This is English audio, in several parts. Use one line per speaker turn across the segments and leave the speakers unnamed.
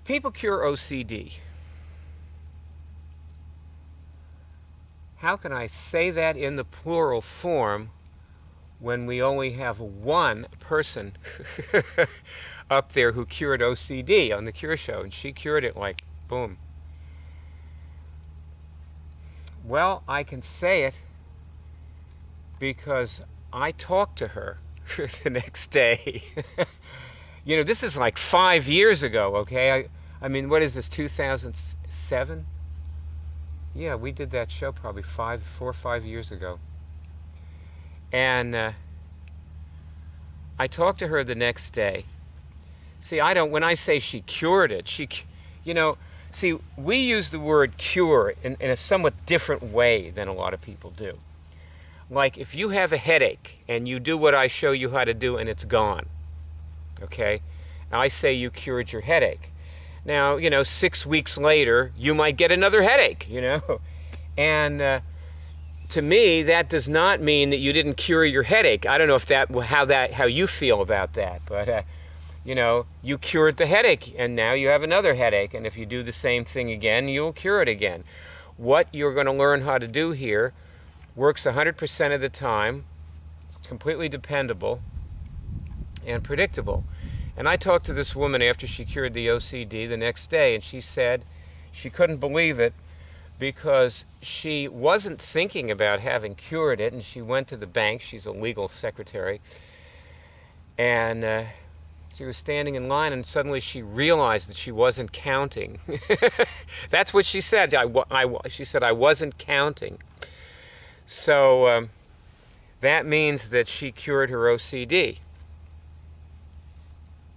people cure OCD? How can I say that in the plural form when we only have one person up there who cured OCD on the Cure Show, and she cured it like boom? Well, I can say it because I talked to her the next day. You know, this is like 5 years ago, okay? I mean, what is this, 2007? Yeah, we did that show probably 4 or 5 years ago. And I talked to her the next day. See, when I say she cured it, you know, see, we use the word cure in a somewhat different way than a lot of people do. Like, if you have a headache and you do what I show you how to do and it's gone, okay? I say you cured your headache. Now, you know, 6 weeks later, you might get another headache, you know? And to me, that does not mean that you didn't cure your headache. I don't know if how you feel about that, but you know, you cured the headache and now you have another headache, and if you do the same thing again, you'll cure it again. What you're going to learn how to do here works 100% of the time. It's completely dependable and predictable. And I talked to this woman after she cured the OCD the next day, and she said she couldn't believe it because she wasn't thinking about having cured it, and she went to the bank. She's a legal secretary. And she was standing in line, and suddenly she realized that she wasn't counting. That's what she said. She said, I wasn't counting. So that means that she cured her OCD.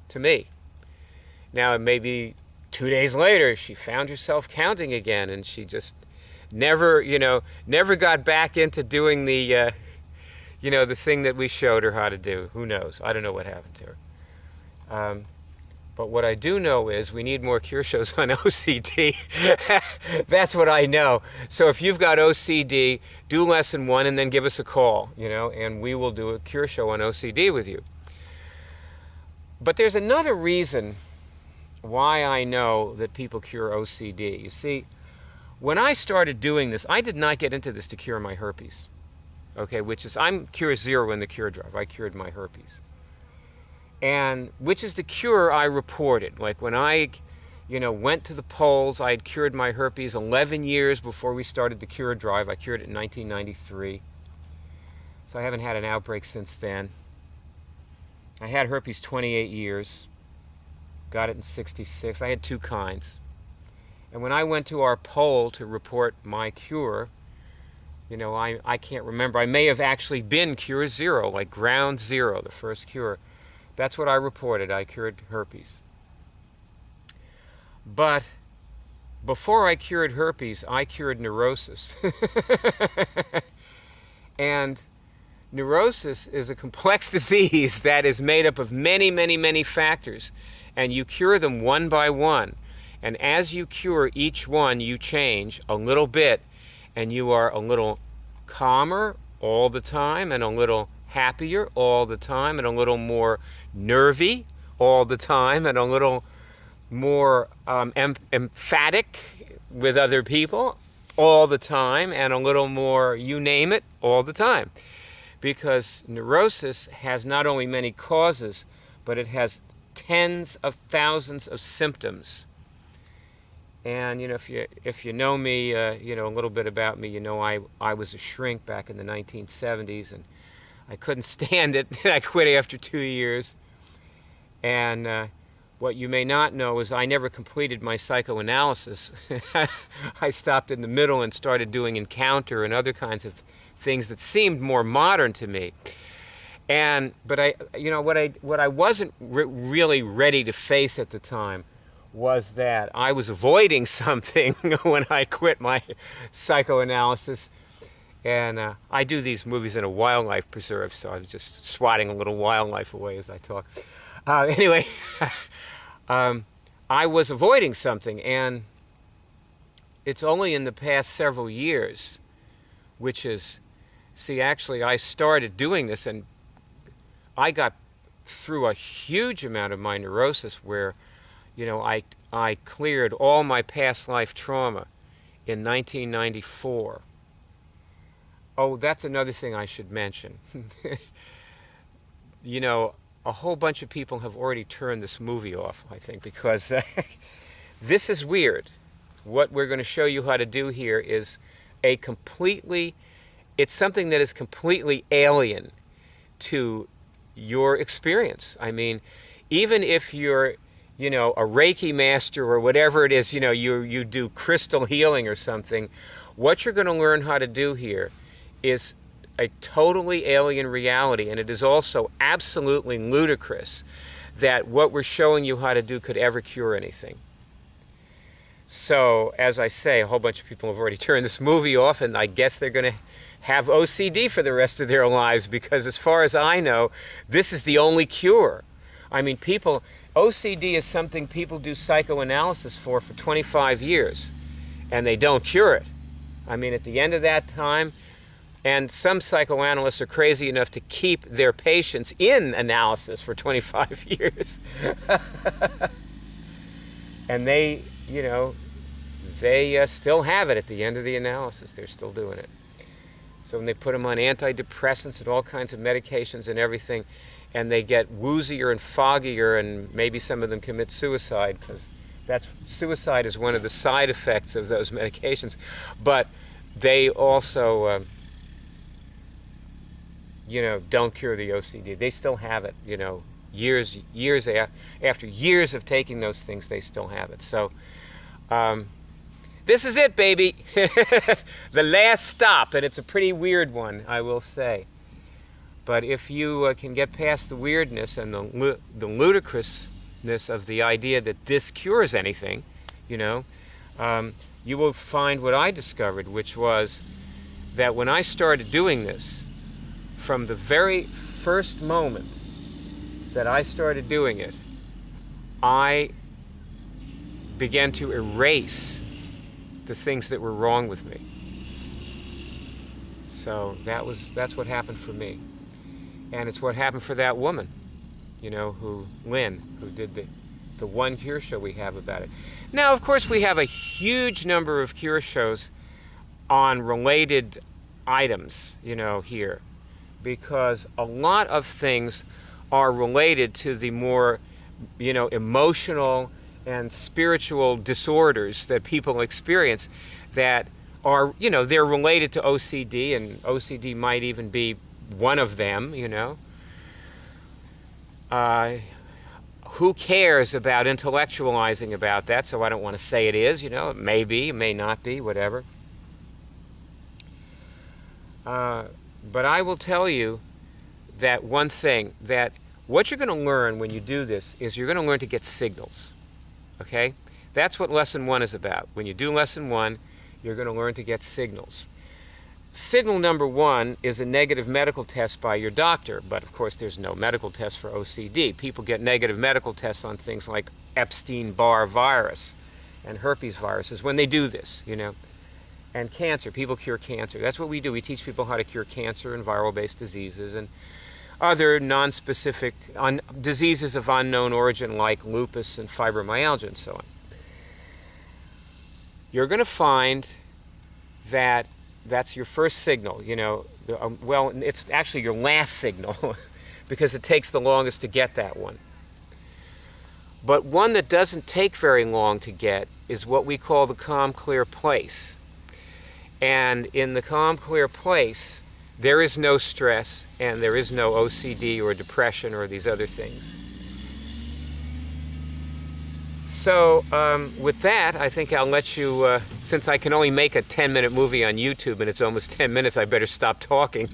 To me. Now, maybe 2 days later, she found herself counting again, and she just never got back into doing the, the thing that we showed her how to do. Who knows? I don't know what happened to her. But what I do know is we need more cure shows on OCD. That's what I know. So if you've got OCD, do lesson 1 and then give us a call, and we will do a cure show on OCD with you. But there's another reason why I know that people cure OCD. You see, when I started doing this, I did not get into this to cure my herpes. Okay, I'm cure 0 in the cure drive. I cured my herpes. And which is the cure I reported. Like when I, went to the polls, I had cured my herpes 11 years before we started the cure drive. I cured it in 1993. So I haven't had an outbreak since then. I had herpes 28 years, got it in 66. I had 2 kinds. And when I went to our poll to report my cure, I can't remember. I may have actually been cure 0, like ground 0, the first cure. That's what I reported. I cured herpes. But before I cured herpes, I cured neurosis. And neurosis is a complex disease that is made up of many, many, many factors, and you cure them one by one. And as you cure each one, you change a little bit, and you are a little calmer all the time, and a little happier all the time, and a little more nervy all the time, and a little more emphatic with other people all the time, and a little more you name it all the time. Because neurosis has not only many causes, but it has tens of thousands of symptoms. And if you know me, a little bit about me, I was a shrink back in the 1970s, and I couldn't stand it. I quit after 2 years. And what you may not know is I never completed my psychoanalysis. I stopped in the middle and started doing encounter and other kinds of things that seemed more modern to me. But what I wasn't really ready to face at the time was that I was avoiding something when I quit my psychoanalysis. And I do these movies in a wildlife preserve, so I was just swatting a little wildlife away as I talk. Anyway, I was avoiding something, and it's only in the past several years, actually I started doing this, and I got through a huge amount of my neurosis where, I cleared all my past life trauma in 1994. Oh, that's another thing I should mention. A whole bunch of people have already turned this movie off, I think, because this is weird. What we're going to show you how to do here is it's something that is completely alien to your experience. I mean, even if you're, a Reiki master or whatever it is, you do crystal healing or something, what you're going to learn how to do here is a totally alien reality, and it is also absolutely ludicrous that what we're showing you how to do could ever cure anything. So, as I say, a whole bunch of people have already turned this movie off, and I guess they're going to have OCD for the rest of their lives, because as far as I know, this is the only cure. I mean, OCD is something people do psychoanalysis for 25 years, and they don't cure it. I mean, at the end of that time, and some psychoanalysts are crazy enough to keep their patients in analysis for 25 years. And they still have it at the end of the analysis. They're still doing it. So when they put them on antidepressants and all kinds of medications and everything, and they get woozier and foggier, and maybe some of them commit suicide, because suicide is one of the side effects of those medications. But they also, don't cure the OCD. They still have it, years after years of taking those things, they still have it. So this is it, baby. The last stop, and it's a pretty weird one, I will say. But if you can get past the weirdness and the ludicrousness of the idea that this cures anything, you will find what I discovered, which was that when I started doing this, from the very first moment that I started doing it, I began to erase the things that were wrong with me. So that's what happened for me. And it's what happened for that woman, Lynn, who did the one cure show we have about it. Now, of course, we have a huge number of cure shows on related items, here, because a lot of things are related to the more, emotional and spiritual disorders that people experience that are, they're related to OCD, and OCD might even be one of them, Who cares about intellectualizing about that? So I don't want to say it is, it may be, it may not be, whatever. But I will tell you that one thing, that what you're going to learn when you do this is you're going to learn to get signals, okay? That's what lesson 1 is about. When you do lesson 1, you're going to learn to get signals. Signal number 1 is a negative medical test by your doctor, but of course there's no medical test for OCD. People get negative medical tests on things like Epstein-Barr virus and herpes viruses when they do this, And cancer, people cure cancer. That's what we do. We teach people how to cure cancer and viral-based diseases and other non-specific diseases of unknown origin like lupus and fibromyalgia and so on. You're going to find that that's your first signal, well, it's actually your last signal because it takes the longest to get that one. But one that doesn't take very long to get is what we call the calm, clear place. And in the calm, clear place, there is no stress and there is no OCD or depression or these other things. So with that, I think I'll let you, since I can only make a 10-minute movie on YouTube and it's almost 10 minutes, I better stop talking.